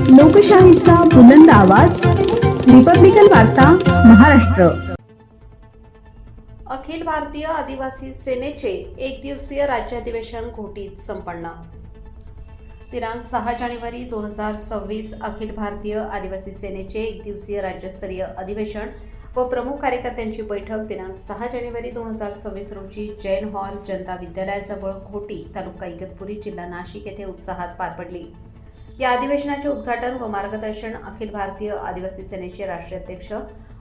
लोकशाहीचा बुलंद आवाज, रिपब्लिकन वार्ता, महाराष्ट्र. अखिल भारतीय आदिवासी सेनेचे एक दिवसीय राज्य अधिवेशन घोटीत संपन्न. दिनांक 6 जानेवारी 2026 अखिल भारतीय आदिवासी सेनेचे एक दिवसीय राज्यस्तरीय अधिवेशन व प्रमुख कार्यकर्त्यांची बैठक दिनांक 6 जानेवारी 2026 रोजी जैन हॉल जनता विद्यालयाजवळ घोटी, तालुका इगतपुरी, जिल्हा नाशिक येथे उत्साहात पार पडली. या अधिवेशनाचे उद्घाटन व मार्गदर्शन अखिल भारतीय आदिवासी सेनेचे राष्ट्रीय अध्यक्ष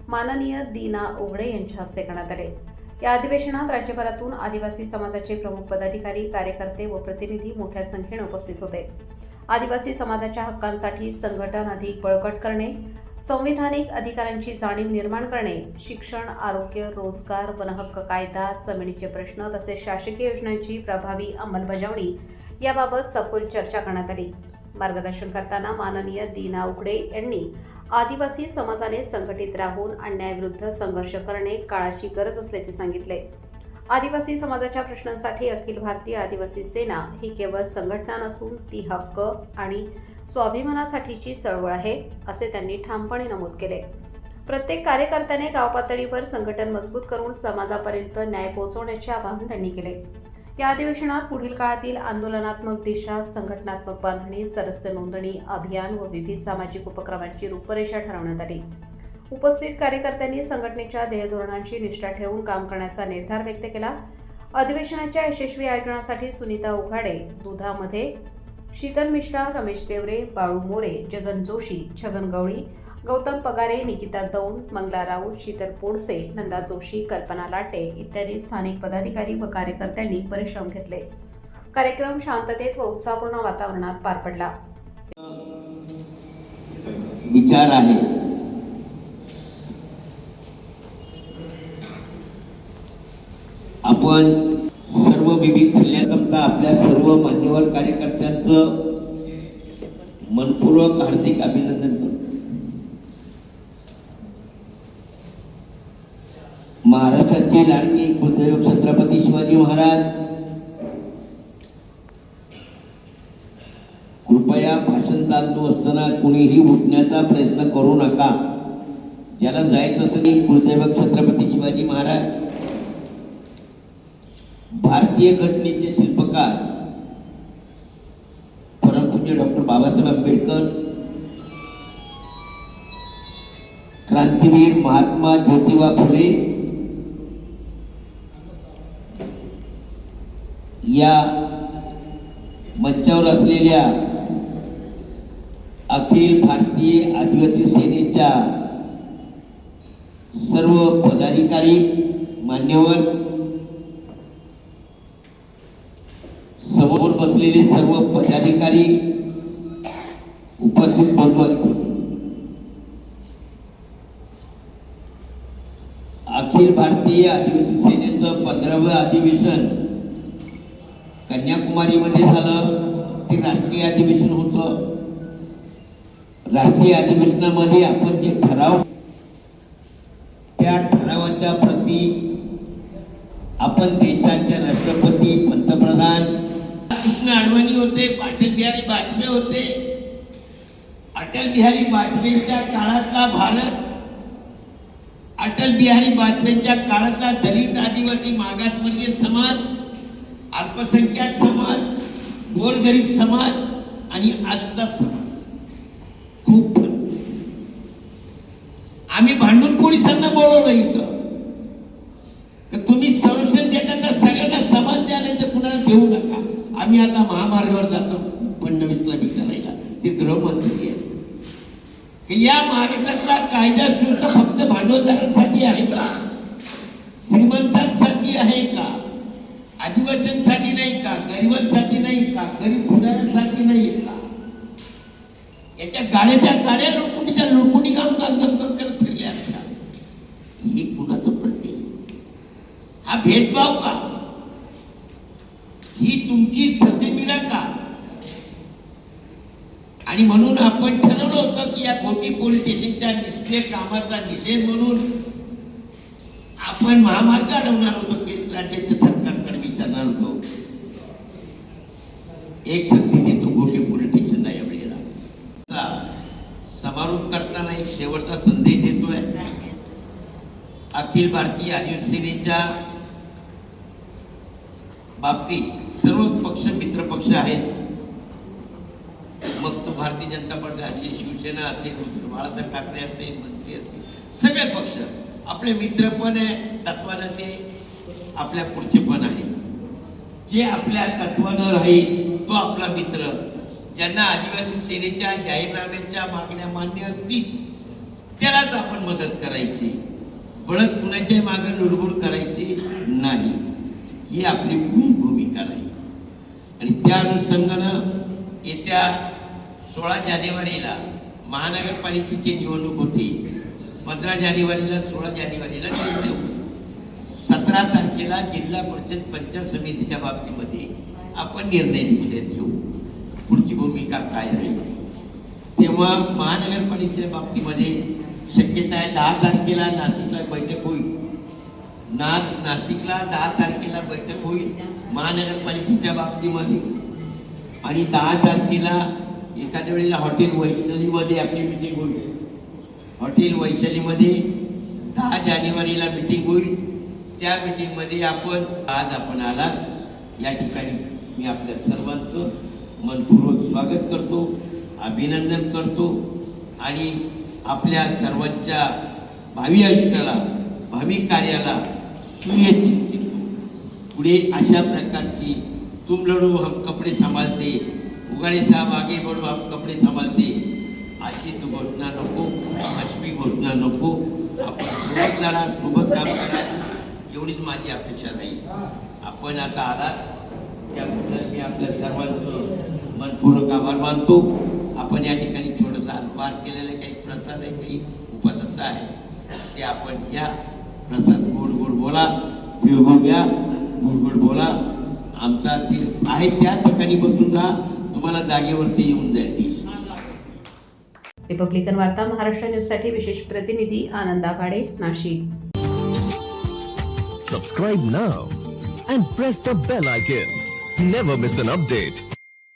माननीय दीना उघडे यांच्या हस्ते करण्यात आले. या अधिवेशनात राज्यभरातून आदिवासी समाजाचे प्रमुख पदाधिकारी, कार्यकर्ते व प्रतिनिधी मोठ्या संख्येने उपस्थित होते. आदिवासी समाजाच्या हक्कांसाठी संघटन अधिक बळकट करणे, संविधानिक अधिकारांची जाणीव निर्माण करणे, शिक्षण, आरोग्य, रोजगार, वनहक्क कायदा, जमिनीचे प्रश्न तसेच शासकीय योजनांची प्रभावी अंमलबजावणी याबाबत सखोल चर्चा करण्यात आली. मार्गदर्शन करताना माननीय दीना उघडे यांनी आदिवासी समाजाने संघटित राहून अन्यायाविरुद्ध संघर्ष करणे काळाची गरज असल्याचे सांगितले. आदिवासी समाजाच्या प्रश्नांसाठी अखिल भारतीय आदिवासी सेना ही केवळ संघटना नसून ती हक्क आणि स्वाभिमानासाठीची चळवळ आहे, असे त्यांनी ठामपणे नमूद केले. प्रत्येक कार्यकर्त्याने गाव पातळीवर संघटन मजबूत करून समाजापर्यंत न्याय पोहोचवण्याचे आवाहन त्यांनी केले. या अधिवेशनात पुढील काळातील आंदोलनात्मक दिशा, संघटनात्मक बांधणी, सदस्य नोंदणी अभियान व विविध सामाजिक उपक्रमांची रूपरेषा ठरवण्यात आली. उपस्थित कार्यकर्त्यांनी संघटनेच्या ध्येयधोरणांची निष्ठा ठेवून काम करण्याचा निर्धार व्यक्त केला. अधिवेशनाच्या यशस्वी आयोजनासाठी सुनीता उघाडे, दुधामध्ये शीतल मिश्रा, रमेश देवरे, बाळू मोरे, जगन जोशी, छगन गवळी, गौतम पगारे, निकिता दौंड, मंगला राऊत, शीतल पोडसे, नंदा जोशी, कल्पना लाटे इत्यादी स्थानिक पदाधिकारी व कार्यकर्त्यांनी परिश्रम घेतले. कार्यक्रम शांततेत व उत्साहपूर्ण वातावरणात पार पडला. विचार आहे आपण सर्व विविध जिल्ह्यात आपल्या सर्व मान्यवर कार्यकर्त्यांचं मनपूर्वक हार्दिक अभिनंदन करतो. महाराष्ट्राचे लाडके कुलदैवत छत्रपती शिवाजी महाराज कृपया भाषण चालू असताना कुणीही उठण्याचा प्रयत्न करू नका. ज्याला जायचं असेल कुलदैवत छत्रपती शिवाजी महाराज भारतीय घटनेचे शिल्पकार परमपूज्य डॉक्टर बाबासाहेब आंबेडकर, क्रांतीवीर महात्मा ज्योतिबा फुले या मंचावर असलेल्या अखिल भारतीय आदिवासी सेनेच्या सर्व पदाधिकारी, मान्यवर, समोर बसलेले सर्व पदाधिकारी, उपस्थित बंधू, अखिल भारतीय आदिवासी सेनेचं 15वे अधिवेशन कन्याकुमारी मध्ये झालं. ते राष्ट्रीय अधिवेशन होतं. राष्ट्रीय अधिवेशनामध्ये आपण जे ठराव, त्या ठरावाच्या प्रती आपण देशाचे राष्ट्रपती, पंतप्रधान कृष्ण अडवाणी होते, अटल बिहारी वाजपेयी होते. अटल बिहारी वाजपेयींच्या काळातला भारत, अटल बिहारी वाजपेयींच्या काळातला दलित, आदिवासी, मागासवर्गीय समाज, अल्पसंख्याक समाज, गोरगरीब समाज आणि आजचा समाज खूप फरक. आम्ही भांडून पोलिसांना बोलवलं इथं की तुम्ही संरक्षण देता तर सगळ्यांना समान द्या, नाही तर कुणाला देऊ नका. आम्ही आता महामार्गावर जातो फडणवीसला विचारायला, ते गृहमंत्री आहे की या महाराष्ट्रातला कायदा सुद्धा फक्त भांडवलदारांसाठी आहे का, श्रीमंतांसाठी आहे का, आदिवासींसाठी नाही का, गरिबांसाठी नाही का, गरीब खुदाऱ्यांसाठी नाही का? याच्या गाड्याच्या गाड्या लुटपुटी काम करत फिरले असतात. ही कुणाचं प्रतीक? हा भेदभाव का? ही तुमची ससेमिरा का? आणि म्हणून आपण ठरवलं होतं की या घोटी पोलीस स्टेशनच्या निष्क्रिय कामाचा निषेध म्हणून आपण महामार्ग अडवणार होतो की राज्याच्या सरकारकडे विचारणार होतो. एक संधी देतो घोटी पोलीस स्टेशनला या वेळेला. समारोप करताना एक शेवटचा संदेश देतोय. अखिल भारतीय आदिवासी सेनेच्या बाबतीत सर्व पक्ष मित्र पक्ष आहेत. मग तो भारतीय जनता पार्टी असेल, शिवसेना असेल, बाळासाहेब ठाकरे असेल, मनसे असेल, सगळे पक्ष आपले मित्र पण आहे. तत्वानं ते आपल्या पुढचे पण आहे. जे आपल्या तत्वानं राहील तो आपला मित्र. ज्यांना आदिवासी सेनेच्या जाहीरनाम्याच्या मागण्या मान्य असतील त्यालाच आपण मदत करायची. बळच कुणाच्या मागे लुडबुड करायची नाही. ही आपली भूमिका राहील. आणि त्या अनुषंगानं येत्या 16 जानेवारीला महानगरपालिकेची निवडणूक होती. 15 जानेवारीला 16 जानेवारीला निर्णय होतो. 17 तारखेला जिल्हा परिषद पंचायत समितीच्या बाबतीमध्ये आपण निर्णय घेऊ पुढची भूमिका काय राहील. तेव्हा महानगरपालिकेच्या बाबतीमध्ये शक्यता आहे 10 तारखेला नाशिकला बैठक होईल. नाशिकला 10 तारखेला बैठक होईल महानगरपालिकेच्या बाबतीमध्ये. आणि 10 तारखेला एखाद्या वेळेला हॉटेल वैशालीमध्ये आपली मिटिंग होईल. हॉटेल वैशालीमध्ये 10 जानेवारीला मिटिंग होईल. त्या मिटिंगमध्ये आज आपण आलात या ठिकाणी मी आपल्या सर्वांचं मनपूर्वक स्वागत करतो, अभिनंदन करतो आणि आपल्या सर्वांच्या भावी आयुष्याला, भावी कार्याला सुयश पुढे अशा प्रकारची तुम लढो हम कपडे सांभाळते, उगाडे साहेब आगे बढो हम कपडे सांभाळते अशी घोषणा नको, अशी घोषणा नको. आपण सोबत लढा, सोबत काम करा एवढीच माझी अपेक्षा राहील. आपण आता आलात त्याबद्दल मी आपल्या सर्वांचं मनपूर्वक आभार मानतो. आपण या ठिकाणी थोडंसं अल्पहार केलेलं काही प्रसाद आहे, काही उपासाचा आहे, ते आपण घ्या. प्रसाद गोड गोड बोला, तिळगुळ घ्या, गोड गोड बोला. आमचा ते आहे त्या ठिकाणी बसून राहा, तुम्हाला जागेवरती येऊन जाईल. रिपब्लिकन वार्ता महाराष्ट्र न्यूजसाठी विशेष प्रतिनिधी आनंद Aghade, Nashik. Subscribe now and press the bell icon. Never miss an update.